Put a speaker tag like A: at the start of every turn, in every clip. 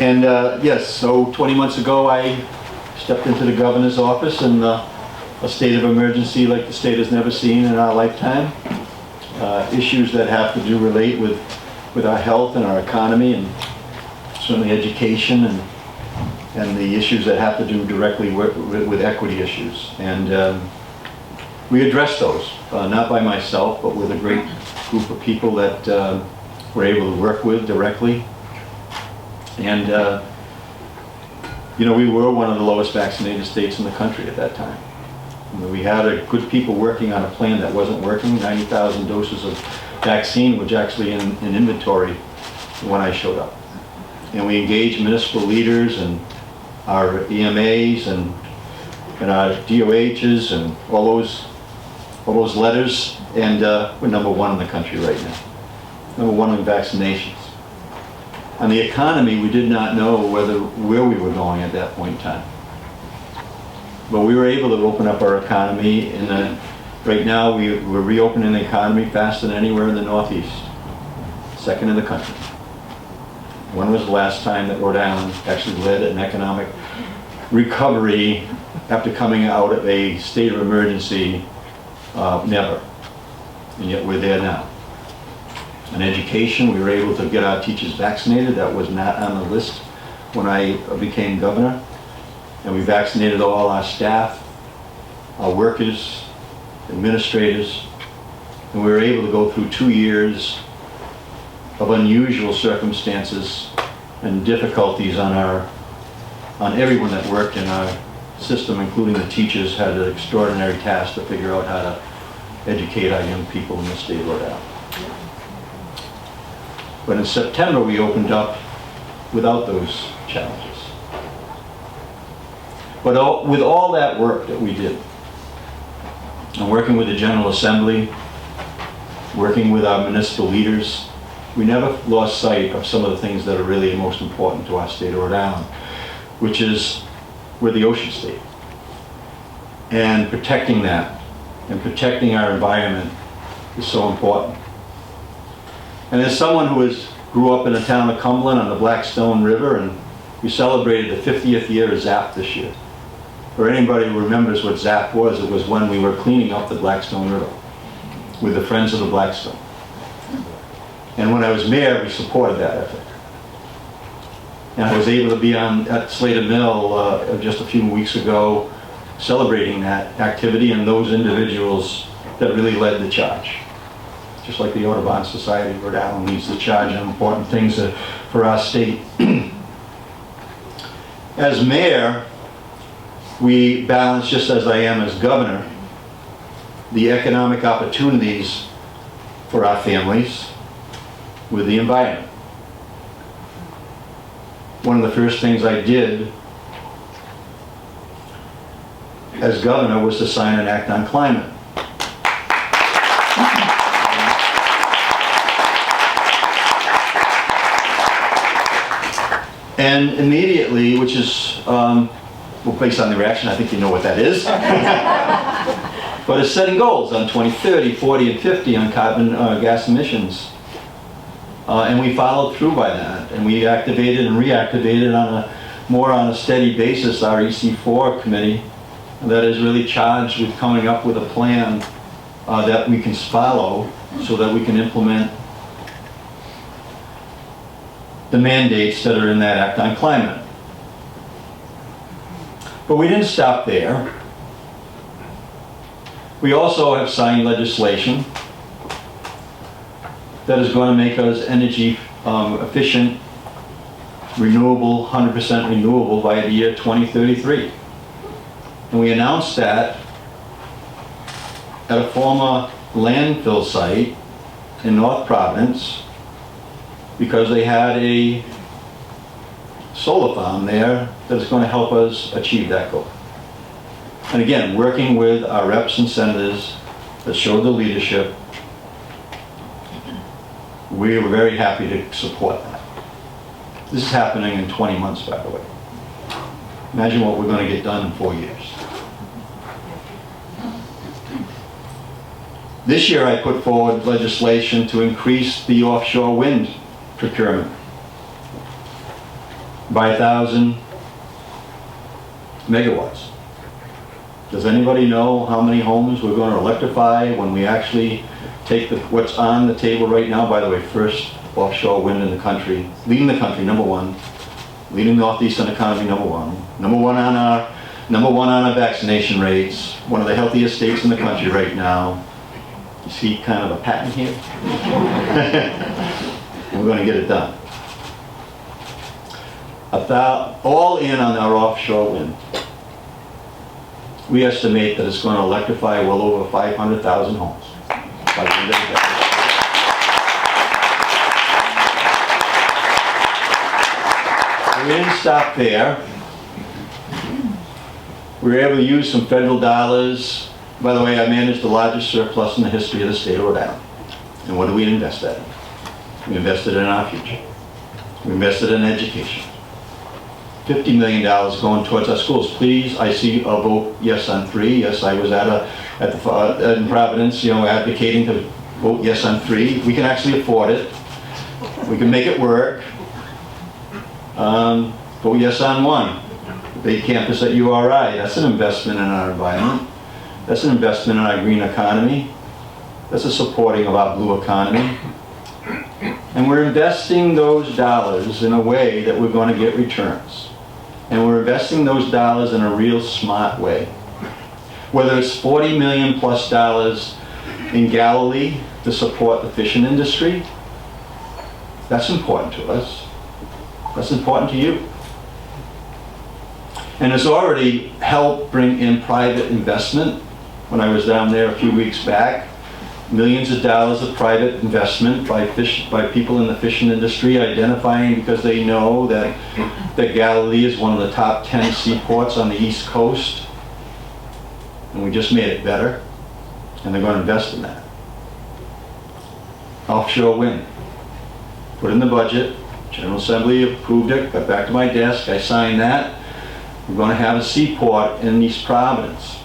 A: And yes, so 20 months ago I stepped into the governor's office in a state of emergency like the state has never seen in our lifetime. Issues that have to do relate with our health and our economy, and certainly education, and the issues that have to do directly with equity issues. And we addressed those, not by myself, but with a great group of people that we're able to work with directly. And you know, we were one of the lowest vaccinated states in the country at that time. We had a good people working on a plan that wasn't working. 90,000 doses of vaccine was actually in inventory when I showed up. And we engaged municipal leaders and our EMAs and our DOHs and all those letters, and we're #1 in the country right now. #1 in vaccinations. On the economy, we did not know where we were going at that point in time. But we were able to open up our economy, and right now we're reopening the economy faster than anywhere in the Northeast. Second in the country. When was the last time that Rhode Island actually led an economic recovery after coming out of a state of emergency? Never. And yet we're there now. In education, we were able to get our teachers vaccinated. That was not on the list when I became governor. And we vaccinated all our staff, our workers, administrators, and we were able to go through 2 years of unusual circumstances and difficulties on everyone that worked in our system, including the teachers, had an extraordinary task to figure out how to educate our young people in the state of Rhode Island. But in September, we opened up without those challenges. But with all that work that we did, and working with the General Assembly, working with our municipal leaders, we never lost sight of some of the things that are really most important to our state of Rhode Island, which is we're the ocean state. And protecting that, and protecting our environment is so important. And as someone who grew up in the town of Cumberland on the Blackstone River, and we celebrated the 50th year of ZAP this year. For anybody who remembers what ZAP was, it was when we were cleaning up the Blackstone River with the Friends of the Blackstone. And when I was mayor, we supported that effort. And I was able to be at Slater Mill just a few weeks ago, celebrating that activity and those individuals that really led the charge. Just like the Audubon Society of Rhode Island leads the charge on important things for our state. As mayor, we balance, just as I am as governor, the economic opportunities for our families with the environment. One of the first things I did as governor was to sign an act on climate. And immediately, which is, well, based on the reaction, I think you know what that is. But it's setting goals on 2030, 40, and 50 on carbon gas emissions. And we followed through by that. And we activated and reactivated more on a steady basis our EC4 committee that is really charged with coming up with a plan that we can follow so that we can implement the mandates that are in that Act on Climate. But we didn't stop there. We also have signed legislation that is going to make us energy efficient, renewable, 100% renewable by the year 2033. And we announced that at a former landfill site in North Providence because they had a solar farm there that is going to help us achieve that goal. And again, working with our reps and senators that showed the leadership, we were very happy to support that. This is happening in 20 months, by the way. Imagine what we're going to get done in 4 years. This year I put forward legislation to increase the offshore wind procurement. by 1,000 megawatts. Does anybody know how many homes we're going to electrify when we actually take what's on the table right now? By the way, first offshore wind in the country, leading the country, number one, leading Northeastern economy, number one on our vaccination rates, one of the healthiest states in the country right now. You see kind of a pattern here? We're going to get it done. All in on our offshore wind. We estimate that it's going to electrify well over 500,000 homes by the end of the day. We didn't stop there. We were able to use some federal dollars. By the way, I managed the largest surplus in the history of the state of Rhode Island. And what do we invest that in? We invested in our future. We invested in education. $50 million going towards our schools. Please, I see a vote yes on 3. Yes, I was in Providence, advocating to vote yes on 3. We can actually afford it. We can make it work. Vote yes on 1. The big campus at URI. That's an investment in our environment. That's an investment in our green economy. That's a supporting of our blue economy. And we're investing those dollars in a way that we're going to get returns. And we're investing those dollars in a real smart way. Whether it's $40 million plus in Galilee to support the fishing industry, that's important to us. That's important to you. And it's already helped bring in private investment. When I was down there a few weeks back, millions of dollars of private investment by people in the fishing industry, identifying because they know that Galilee is one of the top 10 seaports on the East Coast. And we just made it better. And they're going to invest in that. Offshore wind. Put in the budget. General Assembly approved it. Got back to my desk. I signed that. We're going to have a seaport in East Providence.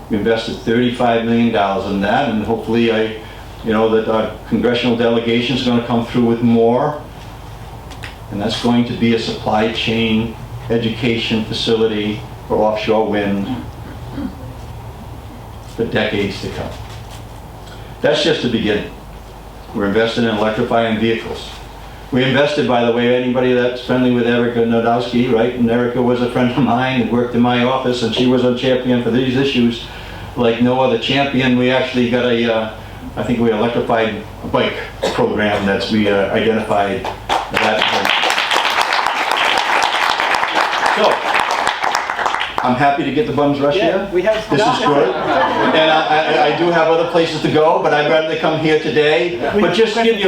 A: We invested $35 million in that, and hopefully that our congressional delegation is going to come through with more. And that's going to be a supply chain education facility for offshore wind for decades to come. That's just the beginning. We're investing in electrifying vehicles. We invested, by the way, anybody that's friendly with Erica Nodowski, right? And Erica was a friend of mine and worked in my office, and she was a champion for these issues like no other champion. We actually got I think we electrified a bike program that's we identified that. So, I'm happy to get the bums rush here.
B: We have
A: this is good. And I do have other places to go, but I'd rather come here today. But just give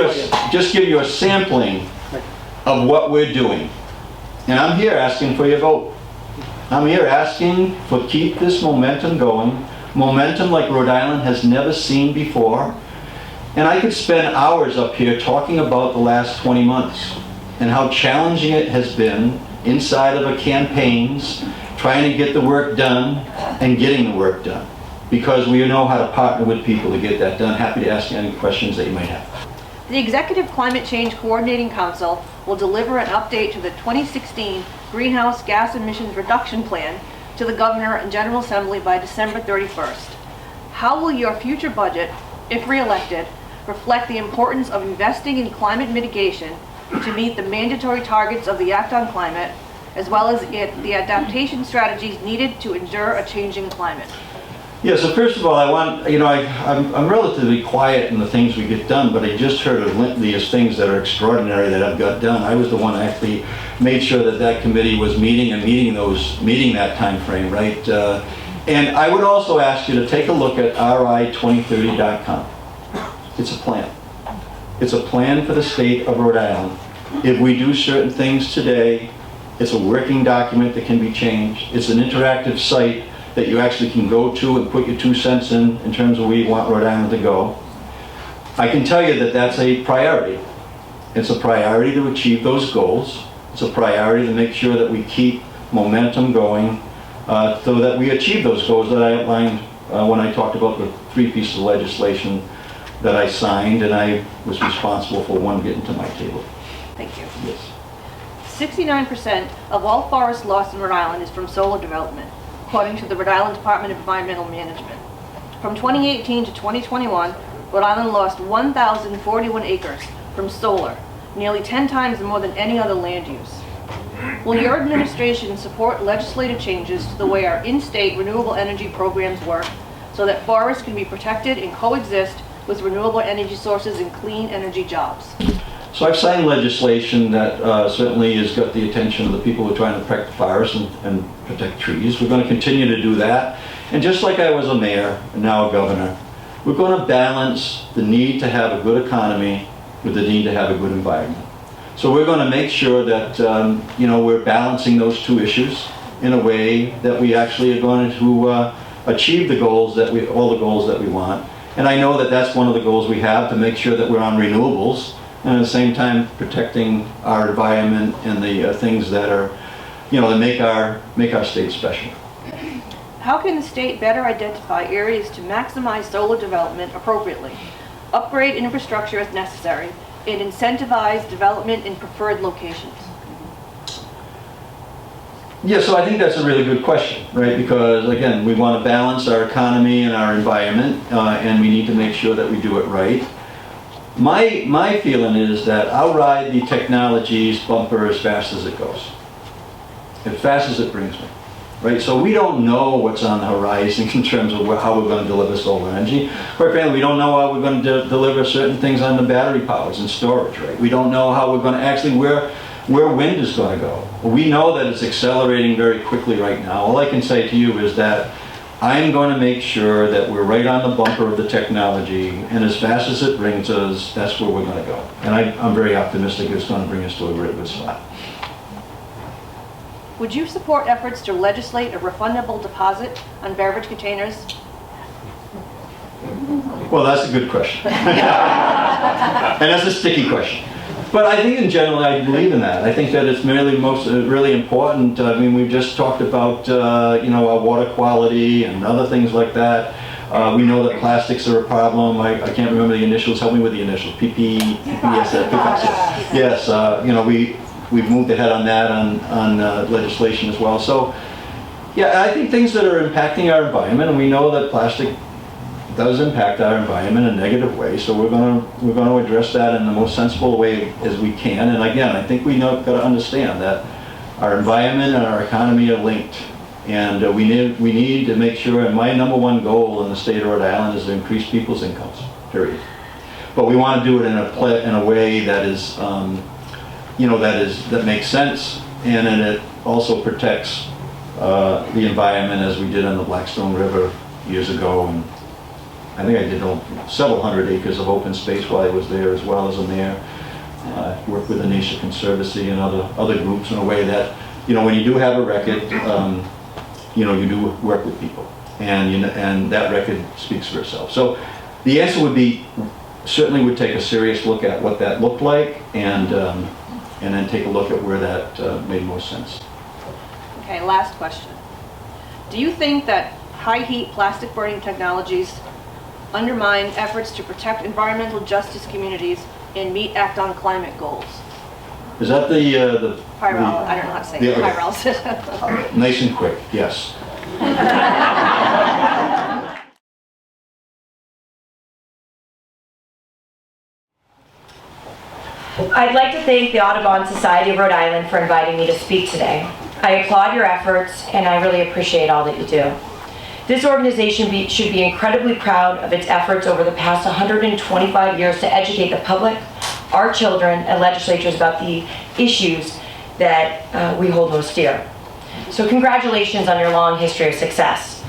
A: you a sampling of what we're doing. And I'm here asking for your vote. I'm here asking for keep this momentum going. Momentum like Rhode Island has never seen before. And I could spend hours up here talking about the last 20 months and how challenging it has been inside of a campaigns, trying to get the work done and getting the work done. Because we know how to partner with people to get that done. Happy to ask you any questions that you might have.
C: The Executive Climate Change Coordinating Council will deliver an update to the 2016 Greenhouse Gas Emissions Reduction Plan to the Governor and General Assembly by December 31st. How will your future budget, if re-elected, reflect the importance of investing in climate mitigation to meet the mandatory targets of the Act on Climate, as well as the adaptation strategies needed to endure a changing climate?
A: Yeah, so first of all, I'm relatively quiet in the things we get done, but I just heard of these things that are extraordinary that I've got done. I was the one that actually made sure that committee was meeting that time frame, right? And I would also ask you to take a look at ri2030.com. It's a plan. It's a plan for the state of Rhode Island. If we do certain things today, it's a working document that can be changed. It's an interactive site that you actually can go to and put your 2 cents in terms of where you want Rhode Island to go. I can tell you that that's a priority. It's a priority to achieve those goals. It's a priority to make sure that we keep momentum going so that we achieve those goals that I outlined when I talked about the 3 pieces of legislation that I signed, and I was responsible for one getting to my table.
C: Thank you.
A: Yes.
C: 69% of all forest loss in Rhode Island is from solar development, according to the Rhode Island Department of Environmental Management. From 2018 to 2021, Rhode Island lost 1,041 acres from solar, nearly 10 times more than any other land use. Will your administration support legislative changes to the way our in-state renewable energy programs work so that forests can be protected and coexist with renewable energy sources and clean energy jobs?
A: So I've signed legislation that certainly has got the attention of the people who are trying to protect forests and protect trees. We're going to continue to do that. And just like I was a mayor and now a governor, we're going to balance the need to have a good economy with the need to have a good environment. So we're going to make sure that we're balancing those two issues in a way that we actually are going to achieve all the goals that we want. And I know that that's one of the goals we have, to make sure that we're on renewables and at the same time protecting our environment and the things that are, that make our state special.
C: How can the state better identify areas to maximize solar development appropriately, upgrade infrastructure as necessary, and incentivize development in preferred locations?
A: Yeah, so I think that's a really good question, right? Because again, we want to balance our economy and our environment, and we need to make sure that we do it right. My feeling is that I'll ride the technology's bumper as fast as it goes, as fast as it brings me. Right, so we don't know what's on the horizon in terms of how we're going to deliver solar energy. Quite frankly, we don't know how we're going to deliver certain things on the battery powers and storage. Right, we don't know how we're going to actually where wind is going to go. We know that it's accelerating very quickly right now. All I can say to you is that I'm going to make sure that we're right on the bumper of the technology, and as fast as it brings us, that's where we're going to go. And I'm very optimistic it's going to bring us to a really good spot.
C: Would you support efforts to legislate a refundable deposit on beverage containers?
A: Well, that's a good question. And that's a sticky question. But I think in general, I believe in that. I think that it's really important. I mean, we've just talked about, our water quality and other things like that. We know that plastics are a problem. I can't remember the initials. Help me with the initials. PPS. Yes, we've moved ahead on that on legislation as well. So, yeah, I think things that are impacting our environment, and we know that plastic does impact our environment in a negative way. So we're going to address that in the most sensible way as we can. And again, I think we got to understand that our environment and our economy are linked, and we need to make sure. And my number one goal in the state of Rhode Island is to increase people's incomes. Period. But we want to do it in a way that is. That makes sense, and then it also protects the environment, as we did on the Blackstone River years ago. And I think I did several hundred acres of open space while I was there, as well as a mayor. Worked with the Nature Conservancy and other groups in a way that, when you do have a record, you do work with people, and that record speaks for itself. So the answer would be, certainly would take a serious look at what that looked like, and then take a look at where that made most sense.
C: Okay, last question. Do you think that high heat plastic burning technologies undermine efforts to protect environmental justice communities and meet Act on Climate goals?
A: Is that the
C: Pyrel, I don't know how to say it. Pyrel.
A: Nice and quick, yes.
B: I'd like to thank the Audubon Society of Rhode Island for inviting me to speak today. I applaud your efforts, and I really appreciate all that you do. This organization should be incredibly proud of its efforts over the past 125 years to educate the public, our children, and legislatures about the issues that we hold most dear. So congratulations on your long history of success.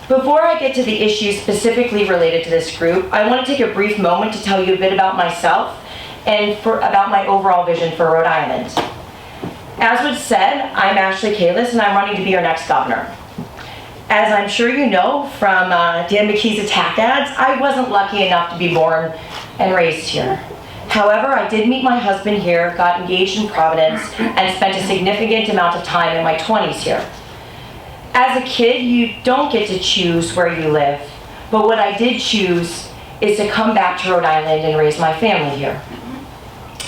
B: Before I get to the issues specifically related to this group, I want to take a brief moment to tell you a bit about myself and about my overall vision for Rhode Island. As was said, I'm Ashley Kalus, and I'm running to be your next governor. As I'm sure you know from Dan McKee's attack ads, I wasn't lucky enough to be born and raised here. However, I did meet my husband here, got engaged in Providence, and spent a significant amount of time in my 20s here. As a kid, you don't get to choose where you live, but what I did choose is to come back to Rhode Island and raise my family here.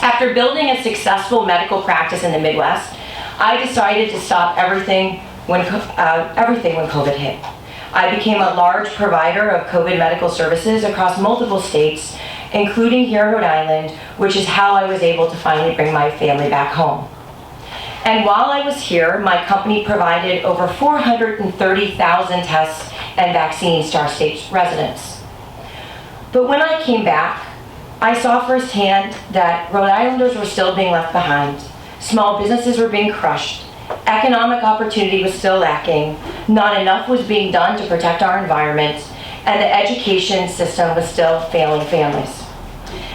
B: After building a successful medical practice in the Midwest, I decided to stop everything when COVID hit. I became a large provider of COVID medical services across multiple states, including here in Rhode Island, which is how I was able to finally bring my family back home. And while I was here, my company provided over 430,000 tests and vaccines to our state's residents. But when I came back, I saw firsthand that Rhode Islanders were still being left behind. Small businesses were being crushed. Economic opportunity was still lacking. Not enough was being done to protect our environment, and the education system was still failing families.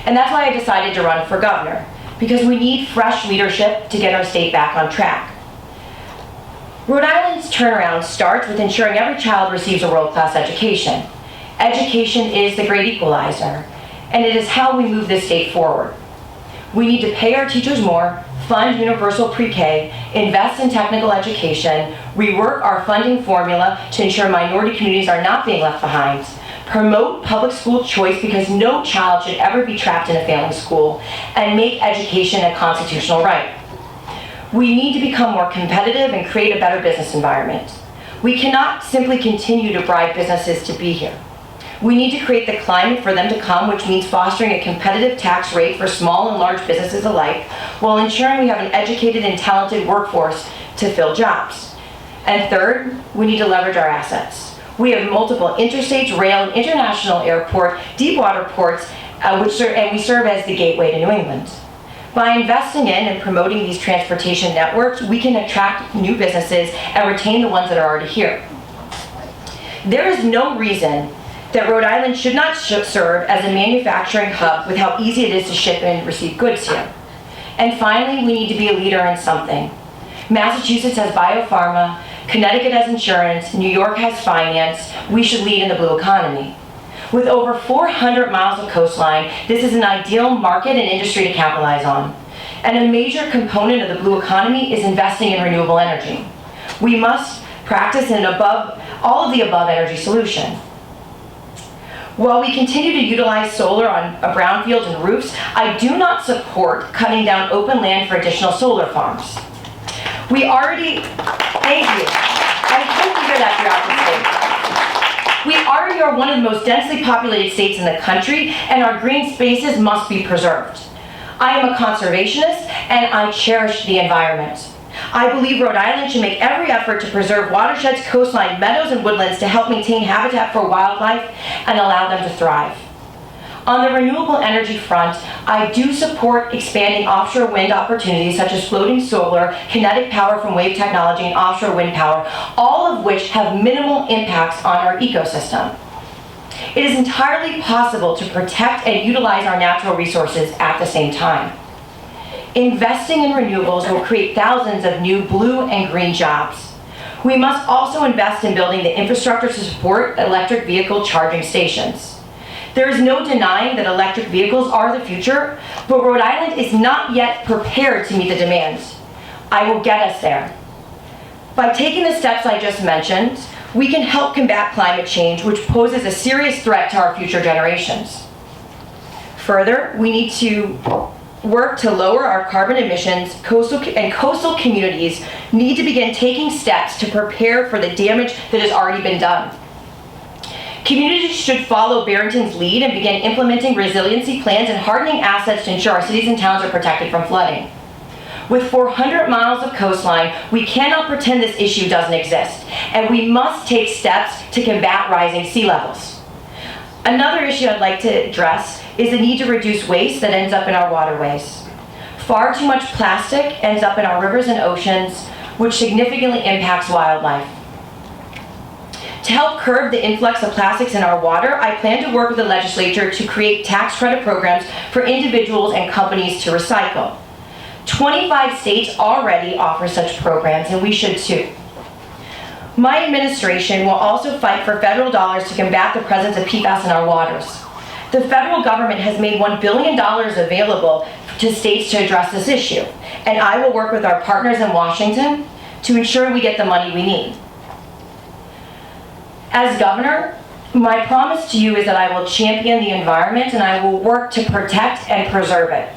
B: And that's why I decided to run for governor, because we need fresh leadership to get our state back on track. Rhode Island's turnaround starts with ensuring every child receives a world-class education. Education is the great equalizer, and it is how we move this state forward. We need to pay our teachers more, fund universal pre-K, invest in technical education, rework our funding formula to ensure minority communities are not being left behind, promote public school choice because no child should ever be trapped in a failing school, and make education a constitutional right. We need to become more competitive and create a better business environment. We cannot simply continue to bribe businesses to be here. We need to create the climate for them to come, which means fostering a competitive tax rate for small and large businesses alike, while ensuring we have an educated and talented workforce to fill jobs. And third, we need to leverage our assets. We have multiple interstates, rail, and international airport, deep water ports, and we serve as the gateway to New England. By investing in and promoting these transportation networks, we can attract new businesses and retain the ones that are already here. There is no reason that Rhode Island should not serve as a manufacturing hub with how easy it is to ship and receive goods here. And finally, we need to be a leader in something. Massachusetts has biopharma, Connecticut has insurance, New York has finance. We should lead in the blue economy. With over 400 miles of coastline, this is an ideal market and industry to capitalize on. And a major component of the blue economy is investing in renewable energy. We must practice all of the above energy solution. While we continue to utilize solar on brownfields and roofs, I do not support cutting down open land for additional solar farms. Thank you. I hope you hear that throughout the state. We already are one of the most densely populated states in the country, and our green spaces must be preserved. I am a conservationist, and I cherish the environment. I believe Rhode Island should make every effort to preserve watersheds, coastline, meadows, and woodlands to help maintain habitat for wildlife and allow them to thrive. On the renewable energy front, I do support expanding offshore wind opportunities such as floating solar, kinetic power from wave technology, and offshore wind power, all of which have minimal impacts on our ecosystem. It is entirely possible to protect and utilize our natural resources at the same time. Investing in renewables will create thousands of new blue and green jobs. We must also invest in building the infrastructure to support electric vehicle charging stations. There is no denying that electric vehicles are the future, but Rhode Island is not yet prepared to meet the demands. I will get us there. By taking the steps I just mentioned, we can help combat climate change, which poses a serious threat to our future generations. Further, we need to work to lower our carbon emissions. Coastal communities need to begin taking steps to prepare for the damage that has already been done. Communities should follow Barrington's lead and begin implementing resiliency plans and hardening assets to ensure our cities and towns are protected from flooding. With 400 miles of coastline, we cannot pretend this issue doesn't exist, and we must take steps to combat rising sea levels. Another issue I'd like to address is the need to reduce waste that ends up in our waterways. Far too much plastic ends up in our rivers and oceans, which significantly impacts wildlife. To help curb the influx of plastics in our water, I plan to work with the legislature to create tax credit programs for individuals and companies to recycle. 25 states already offer such programs, and we should too. My administration will also fight for federal dollars to combat the presence of PFAS in our waters. The federal government has made $1 billion available to states to address this issue, and I will work with our partners in Washington to ensure we get the money we need. As governor, my promise to you is that I will champion the environment and I will work to protect and preserve it.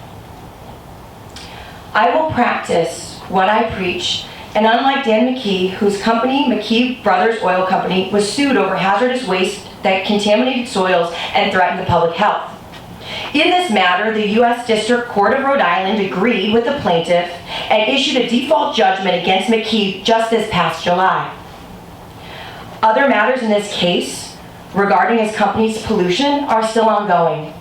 B: I will practice what I preach, and unlike Dan McKee, whose company, McKee Brothers Oil Company, was sued over hazardous waste that contaminated soils and threatened the public health. In this matter, the U.S. District Court of Rhode Island agreed with the plaintiff and issued a default judgment against McKee just this past July. Other matters in this case regarding his company's pollution are still ongoing.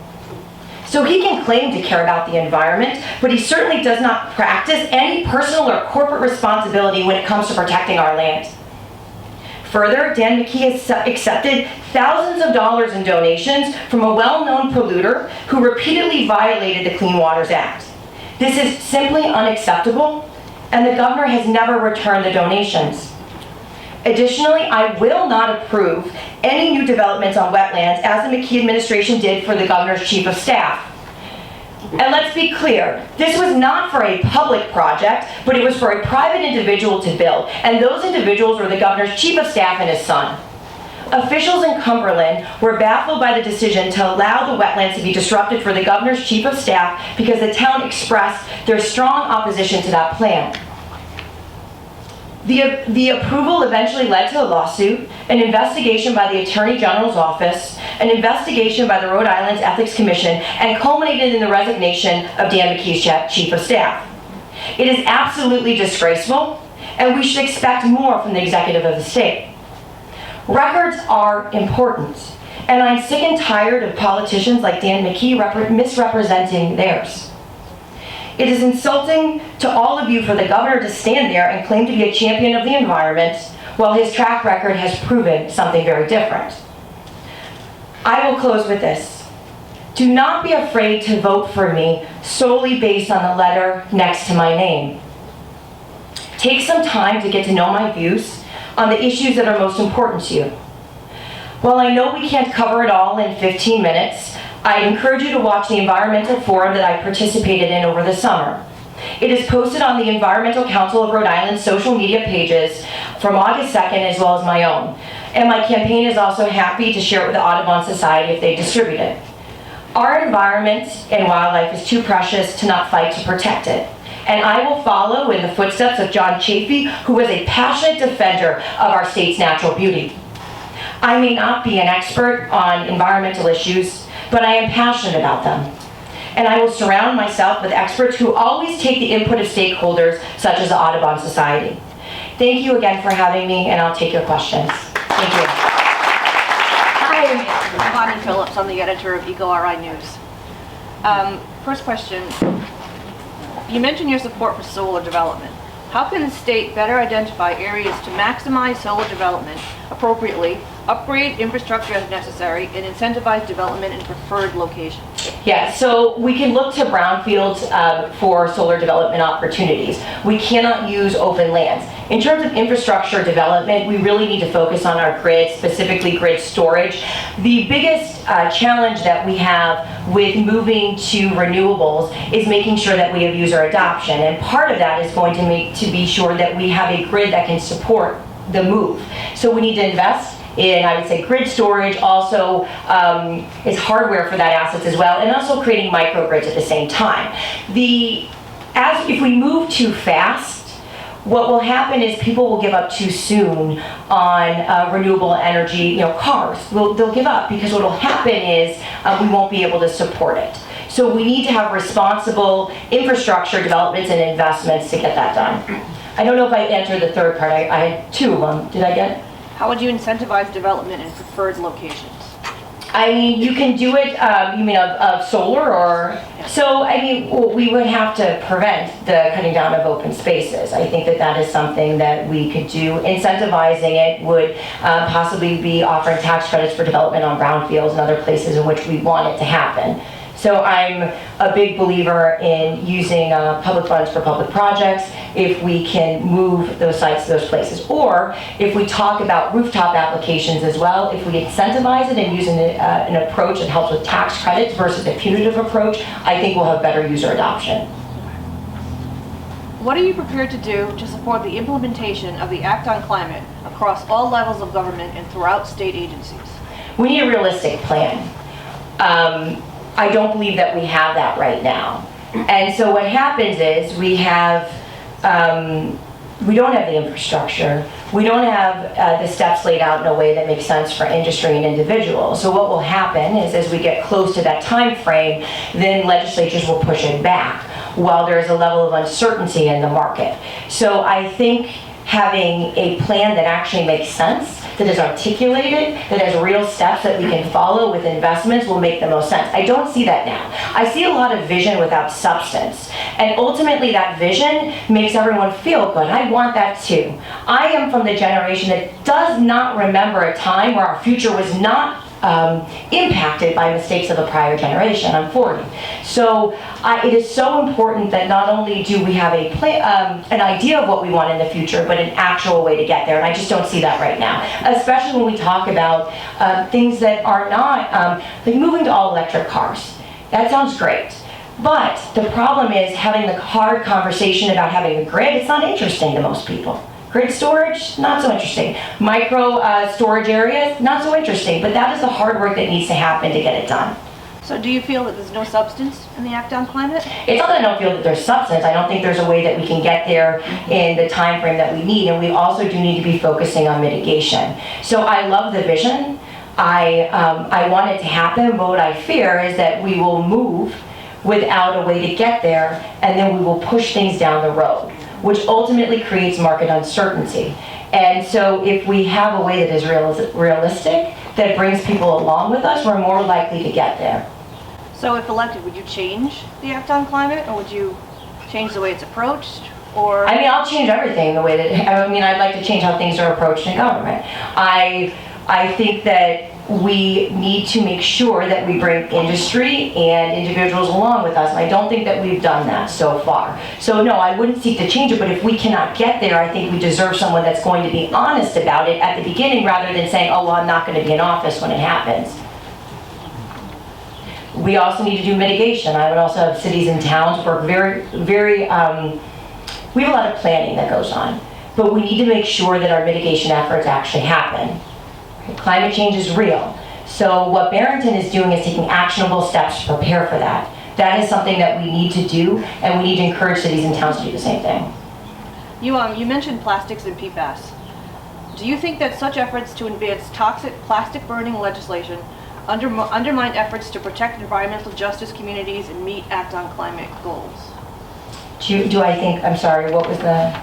B: So he can claim to care about the environment, but he certainly does not practice any personal or corporate responsibility when it comes to protecting our land. Further, Dan McKee has accepted thousands of dollars in donations from a well-known polluter who repeatedly violated the Clean Waters Act. This is simply unacceptable, and the governor has never returned the donations. Additionally, I will not approve any new developments on wetlands as the McKee administration did for the governor's chief of staff. And let's be clear, this was not for a public project, but it was for a private individual to build, and those individuals were the governor's chief of staff and his son. Officials in Cumberland were baffled by the decision to allow the wetlands to be disrupted for the governor's chief of staff because the town expressed their strong opposition to that plan. The approval eventually led to a lawsuit, an investigation by the Attorney General's office, an investigation by the Rhode Island Ethics Commission, and culminated in the resignation of Dan McKee's chief of staff. It is absolutely disgraceful, and we should expect more from the executive of the state. Records are important, and I'm sick and tired of politicians like Dan McKee misrepresenting theirs. It is insulting to all of you for the governor to stand there and claim to be a champion of the environment while his track record has proven something very different. I will close with this. Do not be afraid to vote for me solely based on the letter next to my name. Take some time to get to know my views on the issues that are most important to you. While I know we can't cover it all in 15 minutes, I encourage you to watch the environmental forum that I participated in over the summer. It is posted on the Environmental Council of Rhode Island's social media pages from August 2nd as well as my own. And my campaign is also happy to share it with the Audubon Society if they distribute it. Our environment and wildlife is too precious to not fight to protect it. And I will follow in the footsteps of John Chafee, who was a passionate defender of our state's natural beauty. I may not be an expert on environmental issues, but I am passionate about them. And I will surround myself with experts who always take the input of stakeholders, such as the Audubon Society. Thank you again for having me, and I'll take your questions. Thank you.
C: Hi, I'm Bonnie Phillips. I'm the editor of ecoRI News. First question. You mentioned your support for solar development. How can the state better identify areas to maximize solar development appropriately, upgrade infrastructure as necessary, and incentivize development in preferred locations?
B: Yeah, so we can look to brownfields for solar development opportunities. We cannot use open lands. In terms of infrastructure development, we really need to focus on our grid, specifically grid storage. The biggest challenge that we have with moving to renewables is making sure that we have user adoption, and part of that is going to be sure that we have a grid that can support the move. So we need to invest in, I would say, grid storage, also is hardware for that assets as well, and also creating microgrids at the same time. If we move too fast, what will happen is people will give up too soon on renewable energy, cars. They'll give up because what will happen is we won't be able to support it. So we need to have responsible infrastructure developments and investments to get that done. I don't know if I answered the third part. I had two of them. Did I get it?
C: How would you incentivize development in preferred locations?
B: I mean, you can do it, you mean of solar or?
C: Yeah.
B: So, I mean, we would have to prevent the cutting down of open spaces. I think that is something that we could do. Incentivizing it would possibly be offering tax credits for development on brownfields and other places in which we want it to happen. So I'm a big believer in using public funds for public projects if we can move those sites to those places. Or if we talk about rooftop applications as well, if we incentivize it and use an approach that helps with tax credits versus a punitive approach, I think we'll have better user adoption.
C: What are you prepared to do to support the implementation of the Act on Climate across all levels of government and throughout state agencies?
B: We need a realistic plan. I don't believe that we have that right now. And so what happens is we don't have the infrastructure. We don't have the steps laid out in a way that makes sense for industry and individuals. So what will happen is as we get close to that time frame, then legislatures will push it back while there's a level of uncertainty in the market. So I think having a plan that actually makes sense, that is articulated, that has real steps that we can follow with investments will make the most sense. I don't see that now. I see a lot of vision without substance. And ultimately that vision makes everyone feel good. I want that too. I am from the generation that does not remember a time where our future was not impacted by mistakes of a prior generation. I'm 40. So it is so important that not only do we have a plan, an idea of what we want in the future, but an actual way to get there. And I just don't see that right now, especially when we talk about things that are not, like moving to all electric cars. That sounds great. But the problem is having the hard conversation about having a grid. It's not interesting to most people. Grid storage, not so interesting. Micro storage areas, not so interesting. But that is the hard work that needs to happen to get it done.
C: So do you feel that there's no substance in the Act on Climate?
B: It's not that I don't feel that there's substance. I don't think there's a way that we can get there in the time frame that we need. And we also do need to be focusing on mitigation. So I love the vision. I want it to happen. But what I fear is that we will move without a way to get there. And then we will push things down the road, which ultimately creates market uncertainty. And so if we have a way that is realistic, that brings people along with us, we're more likely to get there.
C: So if elected, would you change the Act on Climate, or would you change the way it's approached? Or
B: I mean, I'll change everything the way that, I'd like to change how things are approached in government. I think that we need to make sure that we bring industry and individuals along with us. And I don't think that we've done that so far. So no, I wouldn't seek to change it, but if we cannot get there, I think we deserve someone that's going to be honest about it at the beginning rather than saying, oh, well, I'm not going to be in office when it happens. We also need to do mitigation. I would also have cities and towns work very, we have a lot of planning that goes on, but we need to make sure that our mitigation efforts actually happen. Climate change is real. So what Barrington is doing is taking actionable steps to prepare for that. That is something that we need to do, and we need to encourage cities and towns to do the same thing.
C: you mentioned plastics and PFAS. Do you think that such efforts to advance toxic plastic burning legislation undermine efforts to protect environmental justice communities and meet Act on Climate goals?
B: Do I think, I'm sorry, what was the?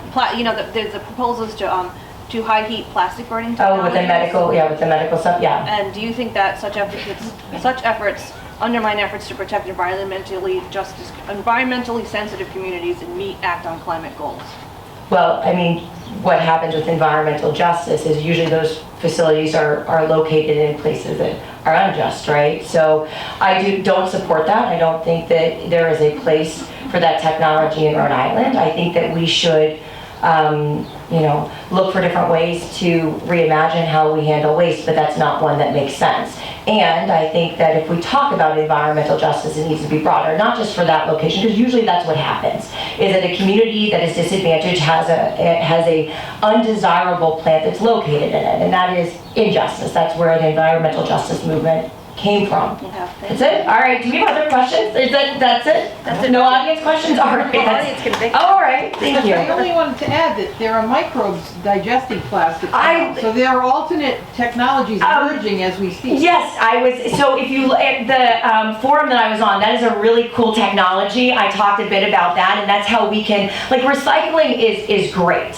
C: There's the proposals to high heat plastic burning
B: Oh,
C: technologies.
B: with the medical stuff, yeah.
C: And do you think that such efforts undermine efforts to protect environmentally sensitive communities and meet Act on Climate goals?
B: Well, I mean, what happens with environmental justice is usually those facilities are located in places that are unjust, right? So I don't support that. I don't think that there is a place for that technology in Rhode Island. I think that we should look for different ways to reimagine how we handle waste, but that's not one that makes sense. And I think that if we talk about environmental justice, it needs to be broader, not just for that location, because usually that's what happens, is that a community that is disadvantaged has a undesirable plant that's located in it, and that is injustice. That's where the environmental justice movement came from. That's it? All right, do we have other questions? That's it?
C: That's it.
B: No audience questions? All right.
C: Audience can think.
B: All right, thank you.
D: I only wanted to add that there are microbes digesting plastic now, so there are alternate technologies emerging as we speak.
B: Yes, so if you look at the forum that I was on, that is a really cool technology. I talked a bit about that, and that's how we can, recycling is great.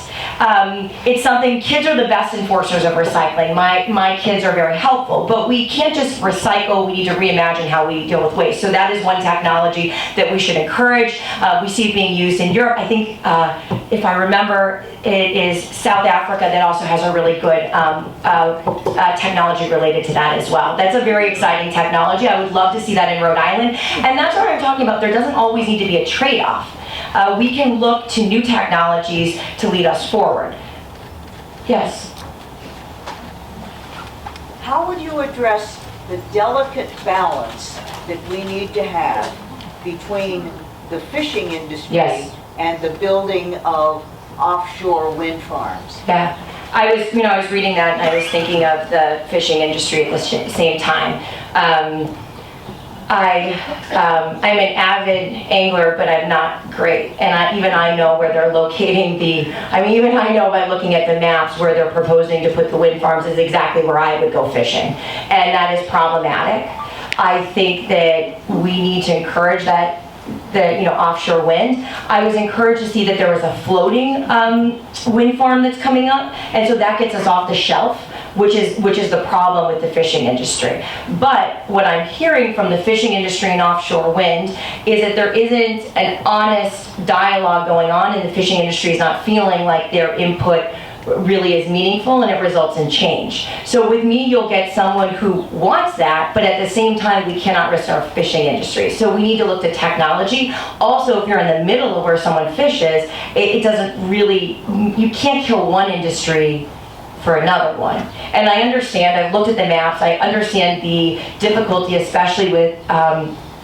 B: It's something, kids are the best enforcers of recycling. My kids are very helpful, but we can't just recycle, we need to reimagine how we deal with waste. So that is one technology that we should encourage. We see it being used in Europe. I think, if I remember, it is South Africa that also has a really good technology related to that as well. That's a very exciting technology. I would love to see that in Rhode Island. And that's what I'm talking about. There doesn't always need to be a trade-off. We can look to new technologies to lead us forward. Yes?
E: How would you address the delicate balance that we need to have between the fishing industry
B: Yes.
E: and the building of offshore wind farms?
B: Yeah. I was reading that and I was thinking of the fishing industry at the same time. I'm an avid angler, but I'm not great. And even I know where they're locating even I know by looking at the maps where they're proposing to put the wind farms is exactly where I would go fishing. And that is problematic. I think that we need to encourage the offshore wind. I was encouraged to see that there was a floating wind farm that's coming up, and so that gets us off the shelf, which is the problem with the fishing industry. But what I'm hearing from the fishing industry and offshore wind is that there isn't an honest dialogue going on, and the fishing industry is not feeling like their input really is meaningful, and it results in change. So with me, you'll get someone who wants that, but at the same time, we cannot risk our fishing industry. So we need to look to technology. Also, if you're in the middle of where someone fishes, it doesn't really, you can't kill one industry for another one. And I understand, I've looked at the maps, I understand the difficulty, especially with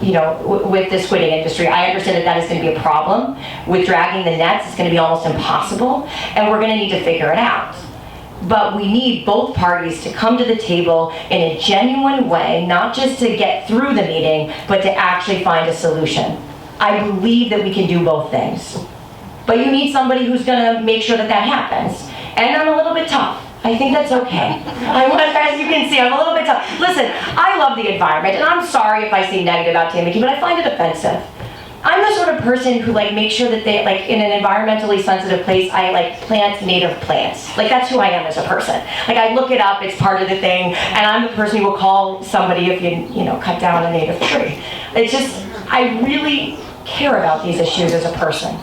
B: with the squidding industry. I understand that is going to be a problem. With dragging the nets, it's going to be almost impossible, and we're going to need to figure it out. But we need both parties to come to the table in a genuine way, not just to get through the meeting, but to actually find a solution. I believe that we can do both things. But you need somebody who's going to make sure that happens. And I'm a little bit tough. I think that's okay. As you can see, I'm a little bit tough. Listen, I love the environment, and I'm sorry if I say negative about McKee, but I find it offensive. I'm the sort of person who makes sure that they, in an environmentally sensitive place, I plant native plants. That's who I am as a person. I look it up, it's part of the thing, and I'm the person who will call somebody if you cut down a native tree. It's just, I really care about these issues as a person.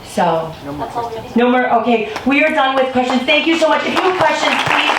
B: So, no more, okay, we are done with questions. Thank you so much. If you have questions, please